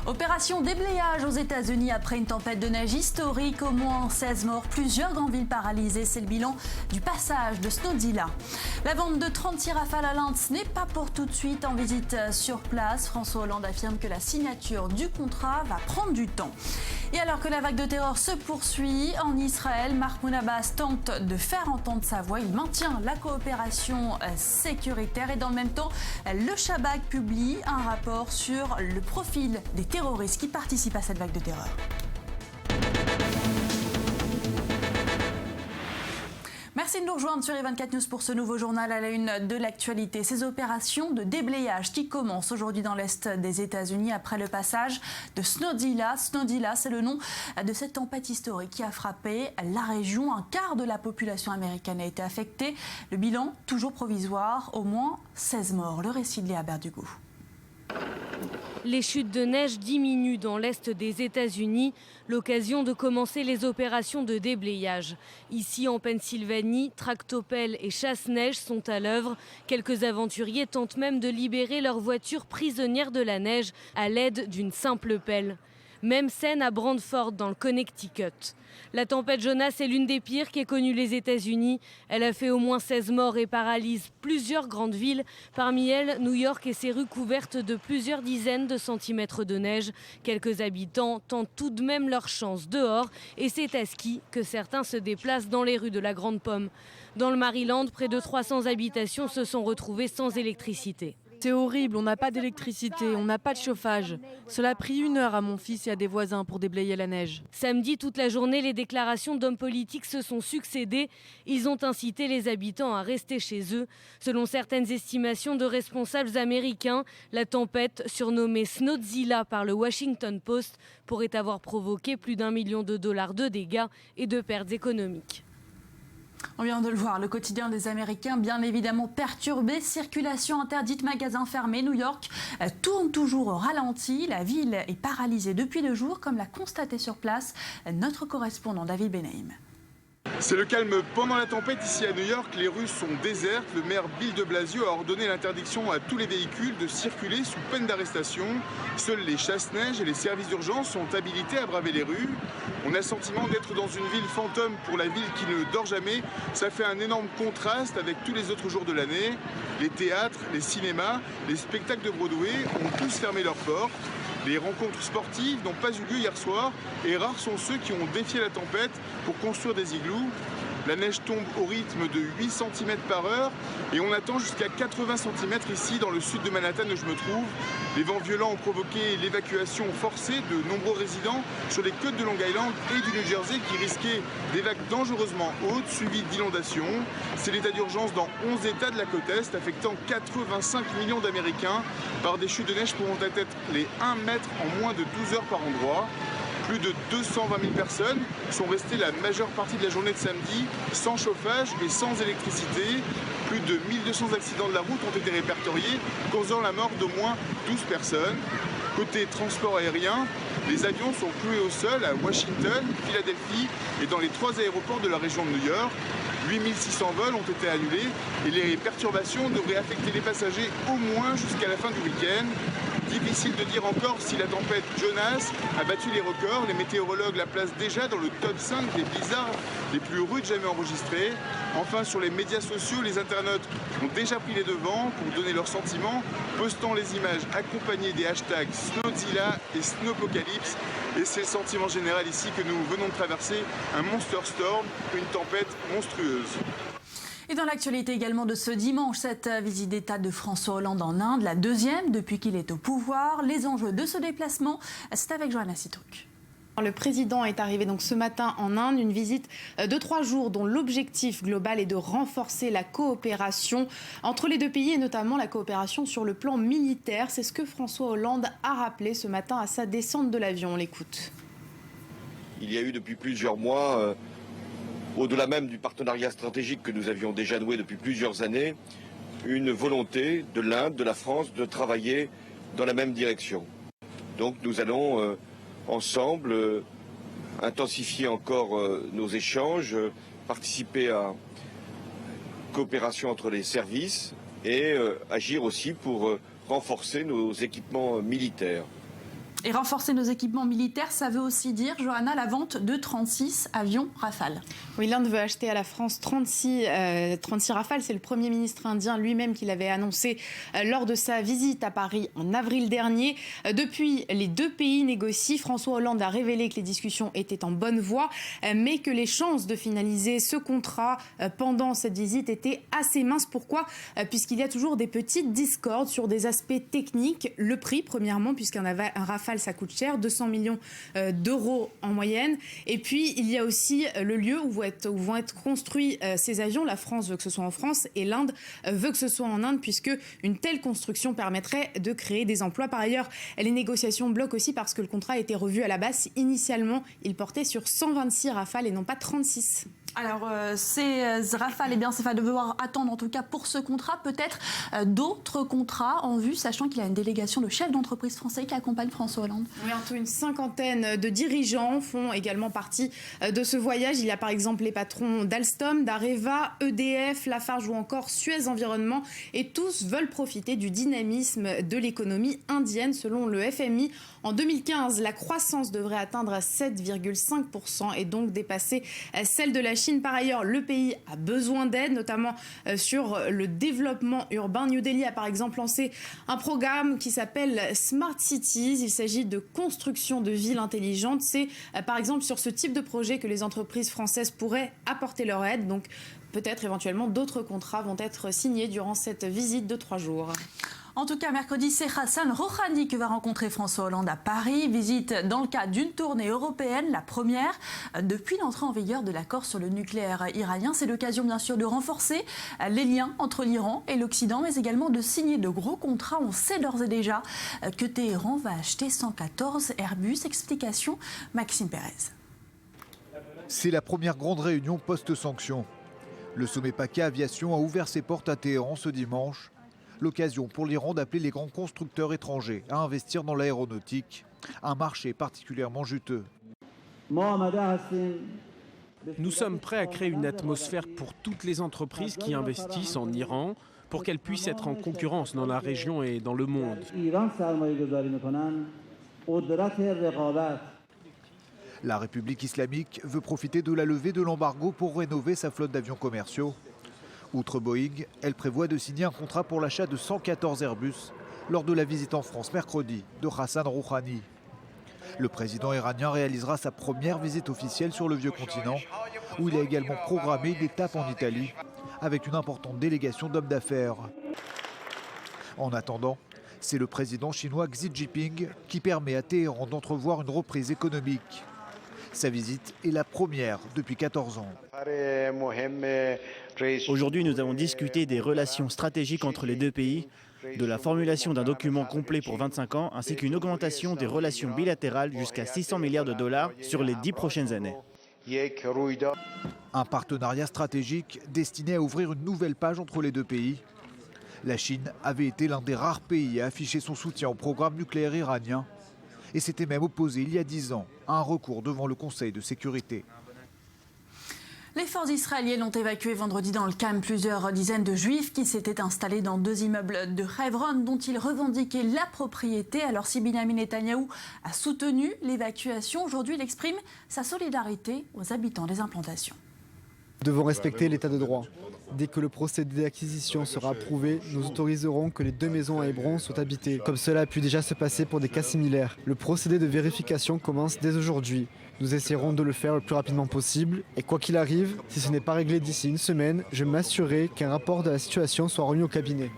Opération déblayage aux États-Unis après une tempête de neige historique. Au moins 16 morts, plusieurs grandes villes paralysées. C'est le bilan du passage de Snowdzilla. La vente de 36 Rafale à l'Inde, ce n'est pas pour tout de suite. En visite sur place, François Hollande affirme que la signature du contrat va prendre du temps. Et alors que la vague de terreur se poursuit en Israël, Mahmoud Abbas tente de faire entendre sa voix. Il maintient la coopération sécuritaire et dans le même temps, le Shabak publie un rapport sur le profil des terroristes qui participent à cette vague de terreur. Merci de nous rejoindre sur E24 News pour ce nouveau journal à la une de l'actualité. Ces opérations de déblayage qui commencent aujourd'hui dans l'est des États-Unis après le passage de Snowdzilla. Snowdzilla, c'est le nom de cette tempête historique qui a frappé la région. Un quart de la population américaine a été affectée. Le bilan, toujours provisoire, au moins 16 morts. Le récit de Léa Berdugo. Les chutes de neige diminuent dans l'est des États-Unis, l'occasion de commencer les opérations de déblayage. Ici en Pennsylvanie, tractopelles et chasse-neige sont à l'œuvre. Quelques aventuriers tentent même de libérer leurs voitures prisonnières de la neige à l'aide d'une simple pelle. Même scène à Brantford dans le Connecticut. La tempête Jonas est l'une des pires qu'aient connues les États-Unis. Elle a fait au moins 16 morts et paralyse plusieurs grandes villes. Parmi elles, New York et ses rues couvertes de plusieurs dizaines de centimètres de neige. Quelques habitants tentent tout de même leur chance dehors et c'est à ski que certains se déplacent dans les rues de la Grande Pomme. Dans le Maryland, près de 300 habitations se sont retrouvées sans électricité. C'est horrible, on n'a pas d'électricité, on n'a pas de chauffage. Cela a pris 1 heure à mon fils et à des voisins pour déblayer la neige. Samedi, toute la journée, les déclarations d'hommes politiques se sont succédées. Ils ont incité les habitants à rester chez eux. Selon certaines estimations de responsables américains, la tempête, surnommée Snowdzilla par le Washington Post, pourrait avoir provoqué plus d'$1 million de dégâts et de pertes économiques. On vient de le voir, le quotidien des Américains bien évidemment perturbé, circulation interdite, magasins fermés, New York tourne toujours au ralenti, la ville est paralysée depuis 2 jours comme l'a constaté sur place notre correspondant David Benaim. C'est le calme pendant la tempête ici à New York, les rues sont désertes. Le maire Bill de Blasio a ordonné l'interdiction à tous les véhicules de circuler sous peine d'arrestation. Seuls les chasse-neige et les services d'urgence sont habilités à braver les rues. On a le sentiment d'être dans une ville fantôme pour la ville qui ne dort jamais. Ça fait un énorme contraste avec tous les autres jours de l'année. Les théâtres, les cinémas, les spectacles de Broadway ont tous fermé leurs portes. Les rencontres sportives n'ont pas eu lieu hier soir et rares sont ceux qui ont défié la tempête pour construire des igloos. La neige tombe au rythme de 8 cm par heure et on attend jusqu'à 80 cm ici dans le sud de Manhattan où je me trouve. Les vents violents ont provoqué l'évacuation forcée de nombreux résidents sur les côtes de Long Island et du New Jersey qui risquaient des vagues dangereusement hautes suivies d'inondations. C'est l'état d'urgence dans 11 États de la côte Est affectant 85 millions d'Américains par des chutes de neige pouvant atteindre les 1 mètre en moins de 12 heures par endroit. Plus de 220 000 personnes sont restées la majeure partie de la journée de samedi sans chauffage et sans électricité. Plus de 1200 accidents de la route ont été répertoriés, causant la mort d'au moins 12 personnes. Côté transport aérien, les avions sont cloués au sol à Washington, Philadelphie et dans les 3 aéroports de la région de New York. 8600 vols ont été annulés et les perturbations devraient affecter les passagers au moins jusqu'à la fin du week-end. Difficile de dire encore si la tempête Jonas a battu les records. Les météorologues la placent déjà dans le top 5 des blizzards les plus rudes jamais enregistrés. Enfin, sur les médias sociaux, les internautes ont déjà pris les devants pour donner leurs sentiments, postant les images accompagnées des hashtags Snowdzilla et Snowpocalypse. Et c'est le sentiment général ici que nous venons de traverser un monster storm, une tempête monstrueuse. Et dans l'actualité également de ce dimanche, cette visite d'État de François Hollande en Inde, la 2e depuis qu'il est au pouvoir. Les enjeux de ce déplacement, c'est avec Johanna Citruc. Le président est arrivé donc ce matin en Inde, une visite de 3 jours dont l'objectif global est de renforcer la coopération entre les 2 pays et notamment la coopération sur le plan militaire. C'est ce que François Hollande a rappelé ce matin à sa descente de l'avion. On l'écoute. Il y a eu depuis plusieurs mois, au-delà même du partenariat stratégique que nous avions déjà noué depuis plusieurs années, une volonté de l'Inde, de la France, de travailler dans la même direction. Donc nous allons ensemble intensifier encore nos échanges, participer à coopération entre les services et agir aussi pour renforcer nos équipements militaires. Et renforcer nos équipements militaires, ça veut aussi dire, Johanna, la vente de 36 avions Rafale. Oui, l'Inde veut acheter à la France 36 Rafale. C'est le Premier ministre indien lui-même qui l'avait annoncé lors de sa visite à Paris en avril dernier. Depuis, les deux pays négocient. François Hollande a révélé que les discussions étaient en bonne voie, mais que les chances de finaliser ce contrat pendant cette visite étaient assez minces. Pourquoi ? Puisqu'il y a toujours des petites discordes sur des aspects techniques. Le prix, premièrement, puisqu'un Rafale, ça coûte cher, 200 millions d'euros en moyenne. Et puis, il y a aussi le lieu où vont être construits ces avions. La France veut que ce soit en France et l'Inde veut que ce soit en Inde, puisque une telle construction permettrait de créer des emplois. Par ailleurs, les négociations bloquent aussi parce que le contrat a été revu à la baisse. Initialement, il portait sur 126 Rafales et non pas 36. Alors, ces Rafale, eh bien, ça va devoir attendre, en tout cas pour ce contrat, peut-être d'autres contrats en vue, sachant qu'il y a une délégation de chefs d'entreprise français qui accompagne François Hollande. Oui, en tout, une cinquantaine de dirigeants font également partie de ce voyage. Il y a par exemple les patrons d'Alstom, d'Areva, EDF, Lafarge ou encore Suez Environnement. Et tous veulent profiter du dynamisme de l'économie indienne. Selon le FMI, en 2015, la croissance devrait atteindre 7,5% et donc dépasser celle de la Chine. Par ailleurs, le pays a besoin d'aide, notamment sur le développement urbain. New Delhi a par exemple lancé un programme qui s'appelle Smart Cities. Il s'agit de construction de villes intelligentes. C'est par exemple sur ce type de projet que les entreprises françaises pourraient apporter leur aide. Donc peut-être éventuellement d'autres contrats vont être signés durant cette visite de 3 jours. En tout cas, mercredi, c'est Hassan Rouhani que va rencontrer François Hollande à Paris. Visite dans le cadre d'une tournée européenne, la première depuis l'entrée en vigueur de l'accord sur le nucléaire iranien. C'est l'occasion, bien sûr, de renforcer les liens entre l'Iran et l'Occident, mais également de signer de gros contrats. On sait d'ores et déjà que Téhéran va acheter 114 Airbus. Explication, Maxime Pérez. C'est la première grande réunion post-sanctions. Le sommet PACA Aviation a ouvert ses portes à Téhéran ce dimanche. L'occasion pour l'Iran d'appeler les grands constructeurs étrangers à investir dans l'aéronautique, un marché particulièrement juteux. Nous sommes prêts à créer une atmosphère pour toutes les entreprises qui investissent en Iran, pour qu'elles puissent être en concurrence dans la région et dans le monde. La République islamique veut profiter de la levée de l'embargo pour rénover sa flotte d'avions commerciaux. Outre Boeing, elle prévoit de signer un contrat pour l'achat de 114 Airbus lors de la visite en France mercredi de Hassan Rouhani. Le président iranien réalisera sa première visite officielle sur le vieux continent, où il a également programmé une étape en Italie, avec une importante délégation d'hommes d'affaires. En attendant, c'est le président chinois Xi Jinping qui permet à Téhéran d'entrevoir une reprise économique. Sa visite est la première depuis 14 ans. Aujourd'hui, nous avons discuté des relations stratégiques entre les deux pays, de la formulation d'un document complet pour 25 ans, ainsi qu'une augmentation des relations bilatérales jusqu'à 600 milliards de dollars sur les 10 prochaines années. Un partenariat stratégique destiné à ouvrir une nouvelle page entre les deux pays. La Chine avait été l'un des rares pays à afficher son soutien au programme nucléaire iranien et s'était même opposé il y a 10 ans à un recours devant le Conseil de sécurité. Les forces israéliennes ont évacué vendredi dans le calme plusieurs dizaines de juifs qui s'étaient installés dans 2 immeubles de Hebron dont ils revendiquaient la propriété. Alors si Benyamin Netanyahou a soutenu l'évacuation, aujourd'hui il exprime sa solidarité aux habitants des implantations. Nous devons respecter l'état de droit. Dès que le procédé d'acquisition sera approuvé, nous autoriserons que les 2 maisons à Hébron soient habitées, comme cela a pu déjà se passer pour des cas similaires. Le procédé de vérification commence dès aujourd'hui. Nous essaierons de le faire le plus rapidement possible. Et quoi qu'il arrive, si ce n'est pas réglé d'ici une semaine, je m'assurerai qu'un rapport de la situation soit remis au cabinet.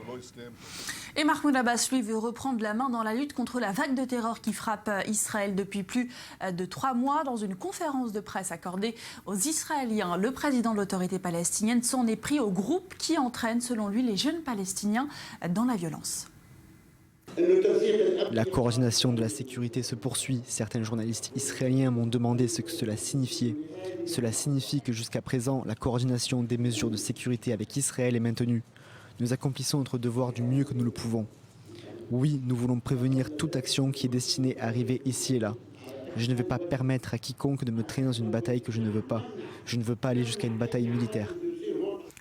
Et Mahmoud Abbas, lui, veut reprendre la main dans la lutte contre la vague de terreur qui frappe Israël depuis plus de 3 mois. Dans une conférence de presse accordée aux Israéliens, le président de l'autorité palestinienne s'en est pris au groupe qui entraîne, selon lui, les jeunes Palestiniens dans la violence. La coordination de la sécurité se poursuit. Certains journalistes israéliens m'ont demandé ce que cela signifiait. Cela signifie que jusqu'à présent, la coordination des mesures de sécurité avec Israël est maintenue. Nous accomplissons notre devoir du mieux que nous le pouvons. Oui, nous voulons prévenir toute action qui est destinée à arriver ici et là. Je ne vais pas permettre à quiconque de me traîner dans une bataille que je ne veux pas. Je ne veux pas aller jusqu'à une bataille militaire.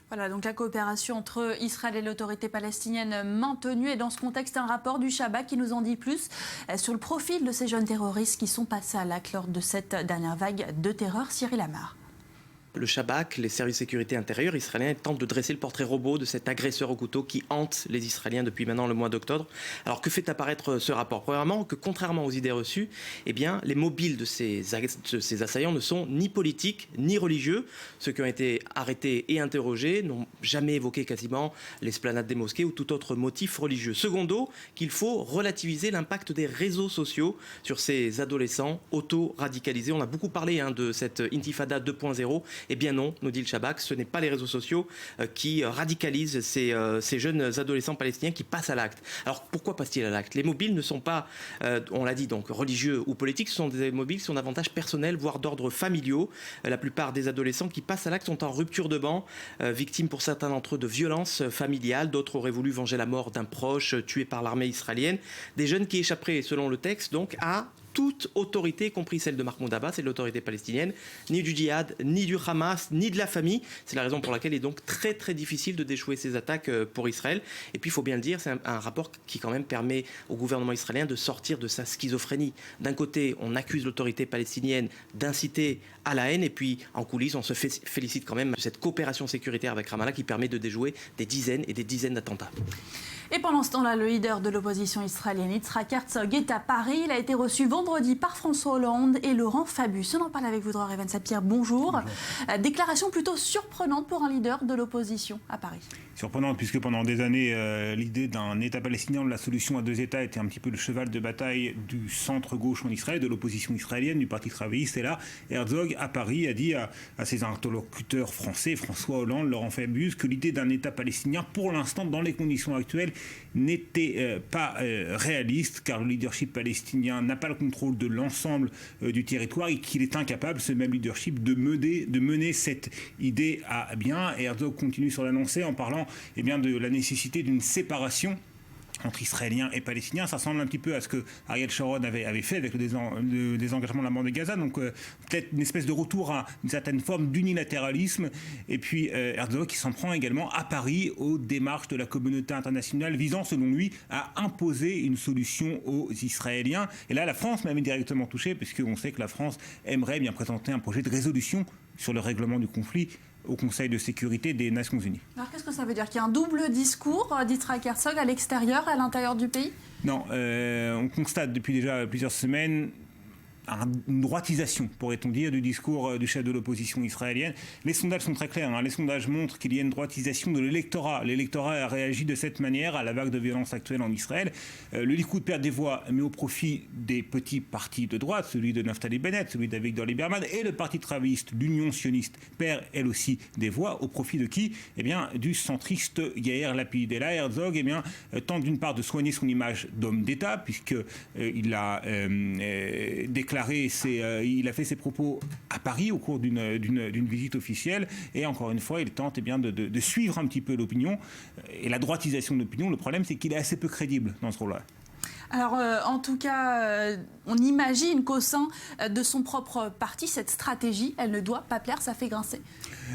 Voilà, donc la coopération entre Israël et l'autorité palestinienne maintenue. Et dans ce contexte, un rapport du Shabak qui nous en dit plus sur le profil de ces jeunes terroristes qui sont passés à l'acte lors de cette dernière vague de terreur. Cyril Amar. Le Shabak, les services de sécurité intérieure israéliens tentent de dresser le portrait robot de cet agresseur au couteau qui hante les Israéliens depuis maintenant le mois d'octobre. Alors que fait apparaître ce rapport? Premièrement, que contrairement aux idées reçues, eh bien, les mobiles de ces assaillants ne sont ni politiques ni religieux. Ceux qui ont été arrêtés et interrogés n'ont jamais évoqué quasiment l'esplanade des mosquées ou tout autre motif religieux. Secondo, qu'il faut relativiser l'impact des réseaux sociaux sur ces adolescents auto-radicalisés. On a beaucoup parlé de cette intifada 2.0. Eh bien non, nous dit le Shabak, ce n'est pas les réseaux sociaux qui radicalisent ces jeunes adolescents palestiniens qui passent à l'acte. Alors pourquoi passent-ils à l'acte? Les mobiles ne sont pas, on l'a dit, donc religieux ou politiques, ce sont des mobiles qui sont davantage personnels, voire d'ordre familiaux. La plupart des adolescents qui passent à l'acte sont en rupture de ban, victimes pour certains d'entre eux de violences familiales. D'autres auraient voulu venger la mort d'un proche tué par l'armée israélienne. Des jeunes qui échapperaient, selon le texte, donc à toute autorité, y compris celle de Mahmoud Abbas et de l'autorité palestinienne, ni du djihad, ni du Hamas, ni de la famille. C'est la raison pour laquelle il est donc très très difficile de déjouer ces attaques pour Israël. Et puis il faut bien le dire, c'est un rapport qui quand même permet au gouvernement israélien de sortir de sa schizophrénie. D'un côté, on accuse l'autorité palestinienne d'inciter à la haine, et puis en coulisses, on se félicite quand même de cette coopération sécuritaire avec Ramallah qui permet de déjouer des dizaines et des dizaines d'attentats. Et pendant ce temps-là, le leader de l'opposition israélienne, Yitzhak Herzog, est à Paris. Il a été reçu vendredi par François Hollande et Laurent Fabius. On en parle avec vous, Dror Evan Sapir. Bonjour. Déclaration plutôt surprenante pour un leader de l'opposition à Paris. Surprenante, puisque pendant des années, l'idée d'un État palestinien, de la solution à deux États, était un petit peu le cheval de bataille du centre-gauche en Israël, de l'opposition israélienne, du Parti travailliste. Et là, Herzog, à Paris, a dit à ses interlocuteurs français, François Hollande, Laurent Fabius, que l'idée d'un État palestinien, pour l'instant, dans les conditions actuelles, n'était pas réaliste, car le leadership palestinien n'a pas le contrôle de l'ensemble du territoire et qu'il est incapable, ce même leadership, de mener cette idée à bien. Et Herzog continue sur l'annoncer en parlant de la nécessité d'une séparation entre Israéliens et Palestiniens. Ça ressemble un petit peu à ce que Ariel Sharon avait fait avec le désengagement de la bande de Gaza. Donc peut-être une espèce de retour à une certaine forme d'unilatéralisme. Et puis Herzog qui s'en prend également à Paris aux démarches de la communauté internationale visant, selon lui, à imposer une solution aux Israéliens. Et là, la France même est directement touchée, puisqu'on sait que la France aimerait bien présenter un projet de résolution sur le règlement du conflit au Conseil de sécurité des Nations Unies. Alors qu'est-ce que ça veut dire? Qu'il y a un double discours d'Yitzhak Herzog à l'extérieur et à l'intérieur du pays? Non, on constate depuis déjà plusieurs semaines une droitisation, pourrait-on dire, du discours du chef de l'opposition israélienne. Les sondages sont très clairs. Les sondages montrent qu'il y a une droitisation de l'électorat. L'électorat a réagi de cette manière à la vague de violence actuelle en Israël. Le Likoud perd des voix, mais au profit des petits partis de droite, celui de Naftali Bennett, celui d'Avigdor Lieberman, et le parti travailliste, l'Union sioniste, perd elle aussi des voix. Au profit de qui? Du centriste Yair Lapid. Et là, Herzog tente d'une part de soigner son image d'homme d'État, puisqu'il a déclaré il a fait ses propos à Paris au cours d'une visite officielle, et encore une fois il tente de suivre un petit peu l'opinion et la droitisation de l'opinion. Le problème, c'est qu'il est assez peu crédible dans ce rôle-là. Alors, en tout cas, on imagine qu'au sein de son propre parti, cette stratégie, elle ne doit pas plaire, ça fait grincer.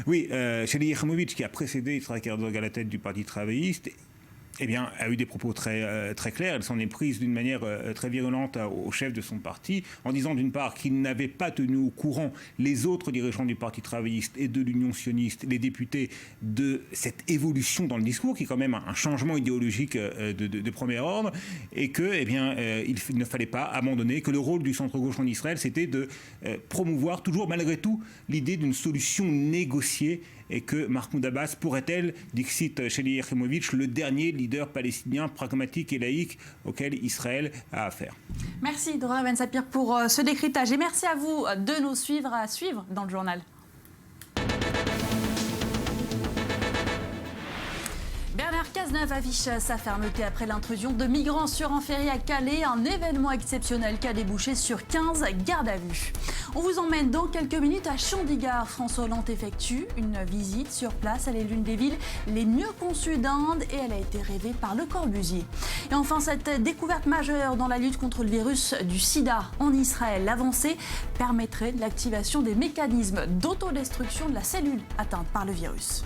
Oui, Sheli Yachimovitch, qui a précédé Yitzhak Herzog à la tête du Parti travailliste, a eu des propos très clairs. Elle s'en est prise d'une manière très virulente au chef de son parti, en disant d'une part qu'il n'avait pas tenu au courant les autres dirigeants du Parti travailliste et de l'Union sioniste, les députés, de cette évolution dans le discours, qui est quand même un changement idéologique de premier ordre, et que il ne fallait pas abandonner, que le rôle du centre-gauche en Israël, c'était de promouvoir toujours malgré tout l'idée d'une solution négociée, et que Mahmoud Abbas pourrait-elle, dixit Sheli Yachimovitch, le dernier leader palestinien pragmatique et laïque auquel Israël a affaire. Merci Dror Evan Sapir pour ce décryptage, et merci à vous de nous suivre dans le journal. Bernard Cazeneuve affiche sa fermeté après l'intrusion de migrants sur un ferry à Calais, un événement exceptionnel qui a débouché sur 15 gardes à vue. On vous emmène dans quelques minutes à Chandigarh. François Hollande effectue une visite sur place. Elle est l'une des villes les mieux conçues d'Inde et elle a été rêvée par Le Corbusier. Et enfin, cette découverte majeure dans la lutte contre le virus du sida en Israël. L'avancée permettrait l'activation des mécanismes d'autodestruction de la cellule atteinte par le virus.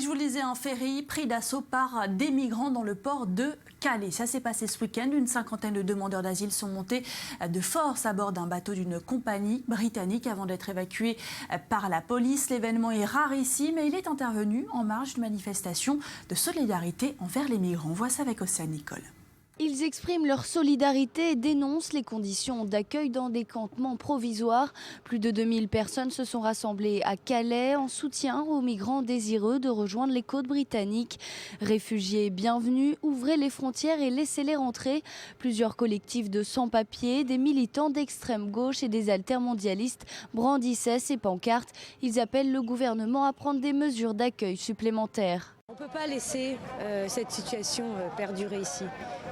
je vous le disais, un ferry pris d'assaut par des migrants dans le port de Calais. Ça s'est passé ce week-end. Une cinquantaine de demandeurs d'asile sont montés de force à bord d'un bateau d'une compagnie britannique avant d'être évacués par la police. L'événement est rarissime et il est intervenu en marge d'une manifestation de solidarité envers les migrants. On voit ça avec Océane Nicole. Ils expriment leur solidarité et dénoncent les conditions d'accueil dans des campements provisoires. Plus de 2000 personnes se sont rassemblées à Calais en soutien aux migrants désireux de rejoindre les côtes britanniques. Réfugiés bienvenus, ouvrez les frontières et laissez-les rentrer. Plusieurs collectifs de sans-papiers, des militants d'extrême gauche et des altermondialistes brandissaient ces pancartes. Ils appellent le gouvernement à prendre des mesures d'accueil supplémentaires. On ne peut pas laisser cette situation perdurer ici.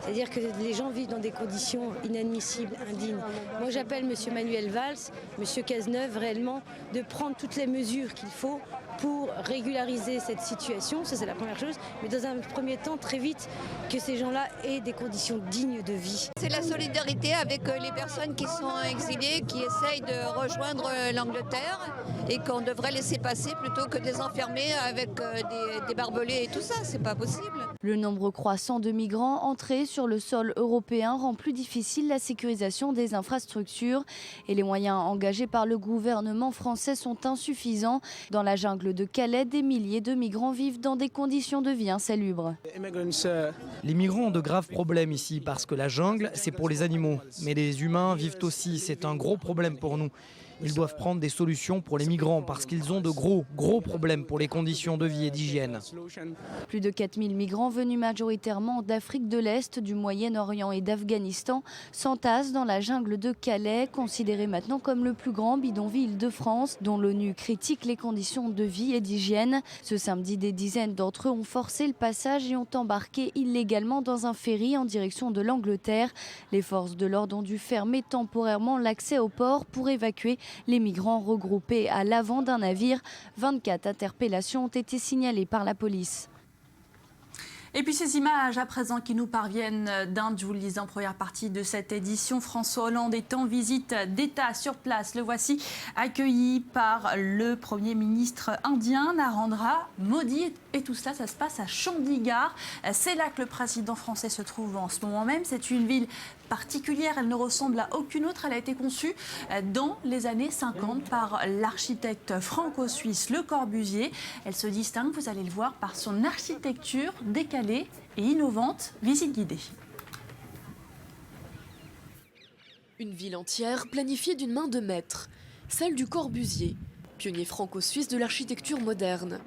C'est-à-dire que les gens vivent dans des conditions inadmissibles, indignes. Moi j'appelle M. Manuel Valls, M. Cazeneuve réellement de prendre toutes les mesures qu'il faut pour régulariser cette situation, ça c'est la première chose, mais dans un premier temps très vite que ces gens-là aient des conditions dignes de vie. C'est la solidarité avec les personnes qui sont exilées, qui essayent de rejoindre l'Angleterre et qu'on devrait laisser passer plutôt que de les enfermer avec des barbelés et tout ça, c'est pas possible. Le nombre croissant de migrants entrés sur le sol européen rend plus difficile la sécurisation des infrastructures et les moyens engagés par le gouvernement français sont insuffisants. Dans la jungle de Calais, des milliers de migrants vivent dans des conditions de vie insalubres. Les migrants ont de graves problèmes ici parce que la jungle, c'est pour les animaux. Mais les humains vivent aussi, c'est un gros problème pour nous. Ils doivent prendre des solutions pour les migrants parce qu'ils ont de gros problèmes pour les conditions de vie et d'hygiène. Plus de 4000 migrants venus majoritairement d'Afrique de l'Est, du Moyen-Orient et d'Afghanistan s'entassent dans la jungle de Calais, considéré maintenant comme le plus grand bidonville de France, dont l'ONU critique les conditions de vie et d'hygiène. Ce samedi, des dizaines d'entre eux ont forcé le passage et ont embarqué illégalement dans un ferry en direction de l'Angleterre. Les forces de l'ordre ont dû fermer temporairement l'accès au port pour évacuer les migrants regroupés à l'avant d'un navire. 24 interpellations ont été signalées par la police. Et puis ces images à présent qui nous parviennent d'Inde, je vous le disais en première partie de cette édition, François Hollande est en visite d'État sur place. Le voici accueilli par le Premier ministre indien Narendra Modi. Et tout cela, ça se passe à Chandigarh. C'est là que le président français se trouve en ce moment même. C'est une ville particulière, elle ne ressemble à aucune autre. Elle a été conçue dans les années 50 par l'architecte franco-suisse Le Corbusier. Elle se distingue, vous allez le voir, par son architecture décalée et innovante. Visite guidée. Une ville entière planifiée d'une main de maître, celle du Corbusier, pionnier franco-suisse de l'architecture moderne.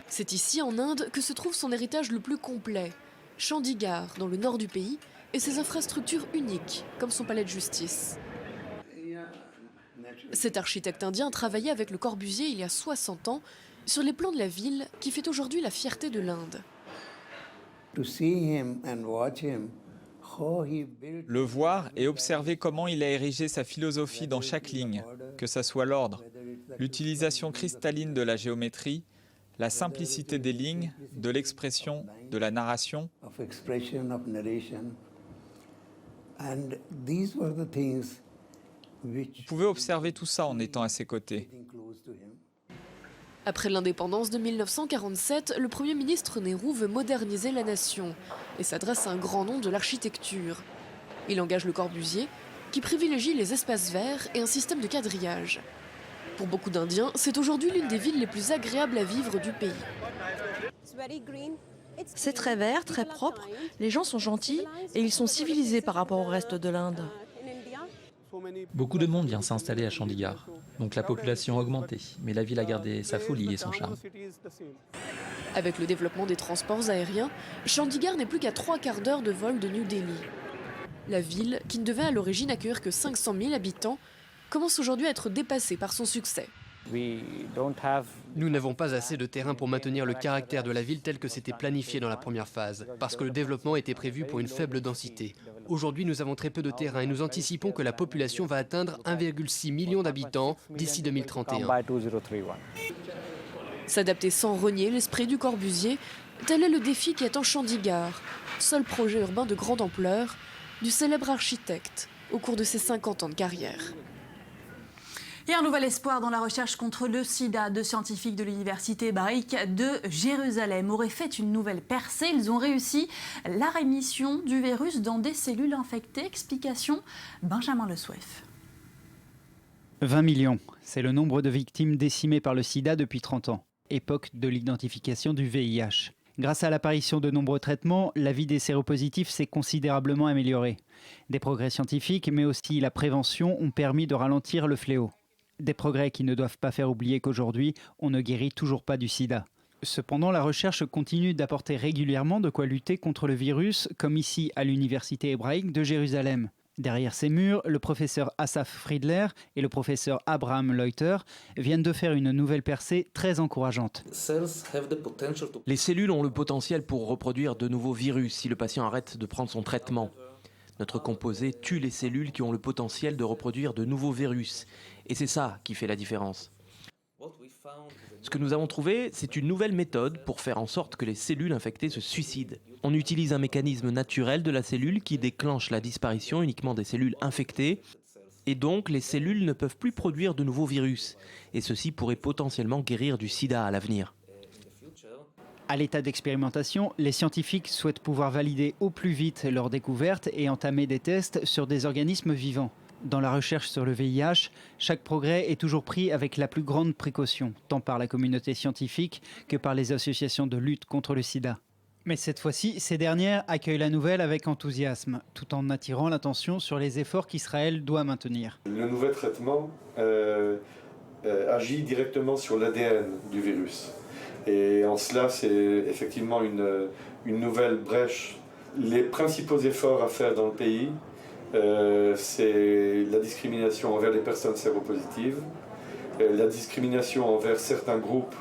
C'est ici, en Inde, que se trouve son héritage le plus complet, Chandigarh, dans le nord du pays, et ses infrastructures uniques, comme son palais de justice. Cet architecte indien travaillait avec Le Corbusier il y a 60 ans sur les plans de la ville qui fait aujourd'hui la fierté de l'Inde. Le voir et observer comment il a érigé sa philosophie dans chaque ligne, que ce soit l'ordre, l'utilisation cristalline de la géométrie, la simplicité des lignes, de l'expression, de la narration. Vous pouvez observer tout ça en étant à ses côtés. Après l'indépendance de 1947, le Premier ministre Nehru veut moderniser la nation et s'adresse à un grand nom de l'architecture. Il engage Le Corbusier, qui privilégie les espaces verts et un système de quadrillage. Pour beaucoup d'Indiens, c'est aujourd'hui l'une des villes les plus agréables à vivre du pays. C'est très vert, très propre, les gens sont gentils et ils sont civilisés par rapport au reste de l'Inde. Beaucoup de monde vient s'installer à Chandigarh, donc la population a augmenté, mais la ville a gardé sa folie et son charme. Avec le développement des transports aériens, Chandigarh n'est plus qu'à 3 quarts d'heure de vol de New Delhi. La ville, qui ne devait à l'origine accueillir que 500 000 habitants, commence aujourd'hui à être dépassée par son succès. Nous n'avons pas assez de terrain pour maintenir le caractère de la ville tel que c'était planifié dans la première phase, parce que le développement était prévu pour une faible densité. Aujourd'hui, nous avons très peu de terrain et nous anticipons que la population va atteindre 1,6 million d'habitants d'ici 2031. S'adapter sans renier l'esprit du Corbusier, tel est le défi qui attend Chandigarh, seul projet urbain de grande ampleur du célèbre architecte au cours de ses 50 ans de carrière. Et un nouvel espoir dans la recherche contre le sida. Deux scientifiques de l'université hébraïque de Jérusalem auraient fait une nouvelle percée. Ils ont réussi la rémission du virus dans des cellules infectées. Explication, Benjamin Le Souef. 20 millions, c'est le nombre de victimes décimées par le sida depuis 30 ans, époque de l'identification du VIH. Grâce à l'apparition de nombreux traitements, la vie des séropositifs s'est considérablement améliorée. Des progrès scientifiques, mais aussi la prévention ont permis de ralentir le fléau. Des progrès qui ne doivent pas faire oublier qu'aujourd'hui, on ne guérit toujours pas du sida. Cependant, la recherche continue d'apporter régulièrement de quoi lutter contre le virus, comme ici à l'université hébraïque de Jérusalem. Derrière ces murs, le professeur Asaf Friedler et le professeur Abraham Leuter viennent de faire une nouvelle percée très encourageante. Les cellules ont le potentiel pour reproduire de nouveaux virus si le patient arrête de prendre son traitement. Notre composé tue les cellules qui ont le potentiel de reproduire de nouveaux virus. Et c'est ça qui fait la différence. Ce que nous avons trouvé, c'est une nouvelle méthode pour faire en sorte que les cellules infectées se suicident. On utilise un mécanisme naturel de la cellule qui déclenche la disparition uniquement des cellules infectées. Et donc, les cellules ne peuvent plus produire de nouveaux virus. Et ceci pourrait potentiellement guérir du sida à l'avenir. À l'état d'expérimentation, les scientifiques souhaitent pouvoir valider au plus vite leur découverte et entamer des tests sur des organismes vivants. Dans la recherche sur le VIH, chaque progrès est toujours pris avec la plus grande précaution, tant par la communauté scientifique que par les associations de lutte contre le sida. Mais cette fois-ci, ces dernières accueillent la nouvelle avec enthousiasme, tout en attirant l'attention sur les efforts qu'Israël doit maintenir. Le nouvel traitement agit directement sur l'ADN du virus. Et en cela, c'est effectivement une nouvelle brèche. Les principaux efforts à faire dans le pays, c'est la discrimination envers les personnes séropositives, la discrimination envers certains groupes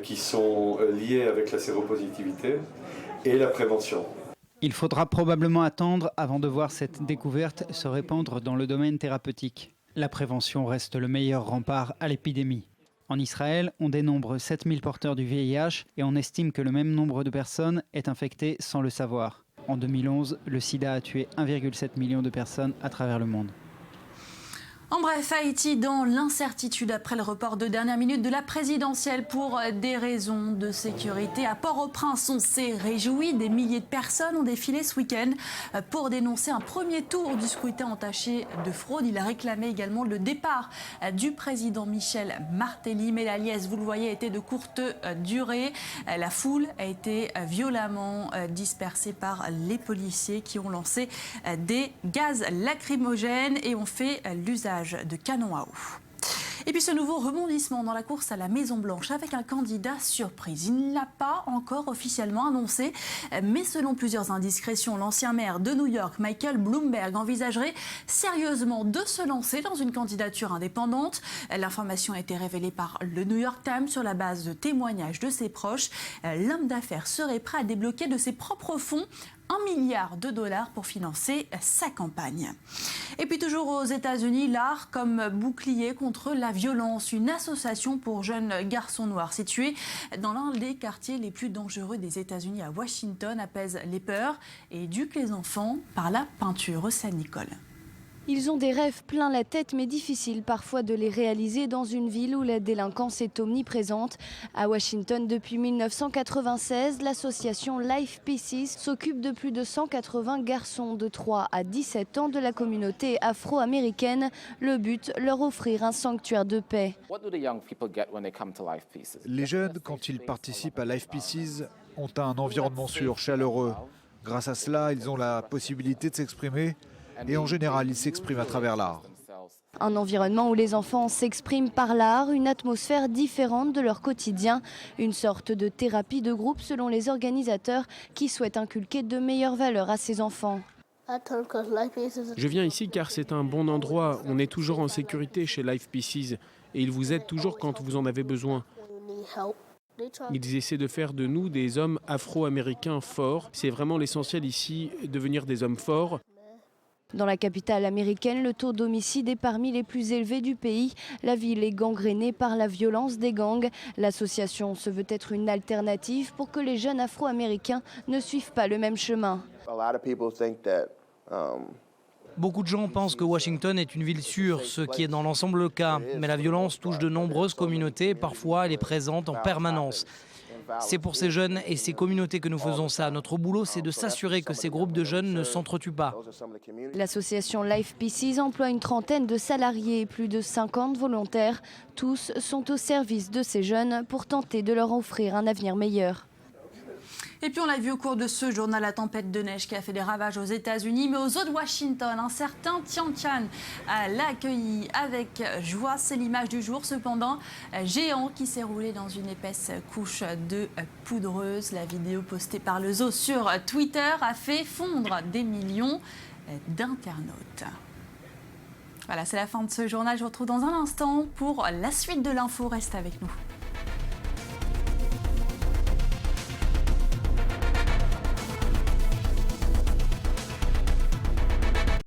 qui sont liés avec la séropositivité et la prévention. Il faudra probablement attendre avant de voir cette découverte se répandre dans le domaine thérapeutique. La prévention reste le meilleur rempart à l'épidémie. En Israël, on dénombre 7000 porteurs du VIH et on estime que le même nombre de personnes est infecté sans le savoir. En 2011, le sida a tué 1,7 million de personnes à travers le monde. En bref, Haïti dans l'incertitude après le report de dernière minute de la présidentielle pour des raisons de sécurité. À Port-au-Prince, on s'est réjoui. Des milliers de personnes ont défilé ce week-end pour dénoncer un premier tour du scrutin entaché de fraude. Il a réclamé également le départ du président Michel Martelly. Mais la liesse, vous le voyez, était de courte durée. La foule a été violemment dispersée par les policiers qui ont lancé des gaz lacrymogènes et ont fait l'usage de canons à eau. Et puis ce nouveau rebondissement dans la course à la Maison-Blanche avec un candidat surprise. Il ne l'a pas encore officiellement annoncé, mais selon plusieurs indiscrétions, l'ancien maire de New York, Michael Bloomberg, envisagerait sérieusement de se lancer dans une candidature indépendante. L'information a été révélée par le New York Times sur la base de témoignages de ses proches. L'homme d'affaires serait prêt à débloquer de ses propres fonds $1 milliard pour financer sa campagne. Et puis toujours aux États-Unis, l'art comme bouclier contre la violence. Une association pour jeunes garçons noirs située dans l'un des quartiers les plus dangereux des États-Unis à Washington apaise les peurs et éduque les enfants par la peinture. Nicole. Ils ont des rêves plein la tête, mais difficile parfois de les réaliser dans une ville où la délinquance est omniprésente. À Washington, depuis 1996, l'association Life Pieces s'occupe de plus de 180 garçons de 3 à 17 ans de la communauté afro-américaine. Le but, leur offrir un sanctuaire de paix. Les jeunes, quand ils participent à Life Pieces, ont un environnement sûr, chaleureux. Grâce à cela, ils ont la possibilité de s'exprimer. Et en général, ils s'expriment à travers l'art. Un environnement où les enfants s'expriment par l'art, une atmosphère différente de leur quotidien, une sorte de thérapie de groupe selon les organisateurs qui souhaitent inculquer de meilleures valeurs à ces enfants. Je viens ici car c'est un bon endroit, on est toujours en sécurité chez Life Pieces et ils vous aident toujours quand vous en avez besoin. Ils essaient de faire de nous des hommes afro-américains forts. C'est vraiment l'essentiel ici, devenir des hommes forts. Dans la capitale américaine, le taux d'homicide est parmi les plus élevés du pays. La ville est gangrénée par la violence des gangs. L'association se veut être une alternative pour que les jeunes afro-américains ne suivent pas le même chemin. Beaucoup de gens pensent que Washington est une ville sûre, ce qui est dans l'ensemble le cas. Mais la violence touche de nombreuses communautés, parfois elle est présente en permanence. C'est pour ces jeunes et ces communautés que nous faisons ça. Notre boulot, c'est de s'assurer que ces groupes de jeunes ne s'entretuent pas. L'association Life Pieces emploie une trentaine de salariés et plus de 50 volontaires. Tous sont au service de ces jeunes pour tenter de leur offrir un avenir meilleur. Et puis on l'a vu au cours de ce journal, la tempête de neige qui a fait des ravages aux États-Unis, mais aux eaux de Washington, un certain Tian Chan l'a accueilli avec joie. C'est l'image du jour, cependant, géant qui s'est roulé dans une épaisse couche de poudreuse. La vidéo postée par le zoo sur Twitter a fait fondre des millions d'internautes. Voilà, c'est la fin de ce journal. Je vous retrouve dans un instant pour la suite de l'info. Reste avec nous.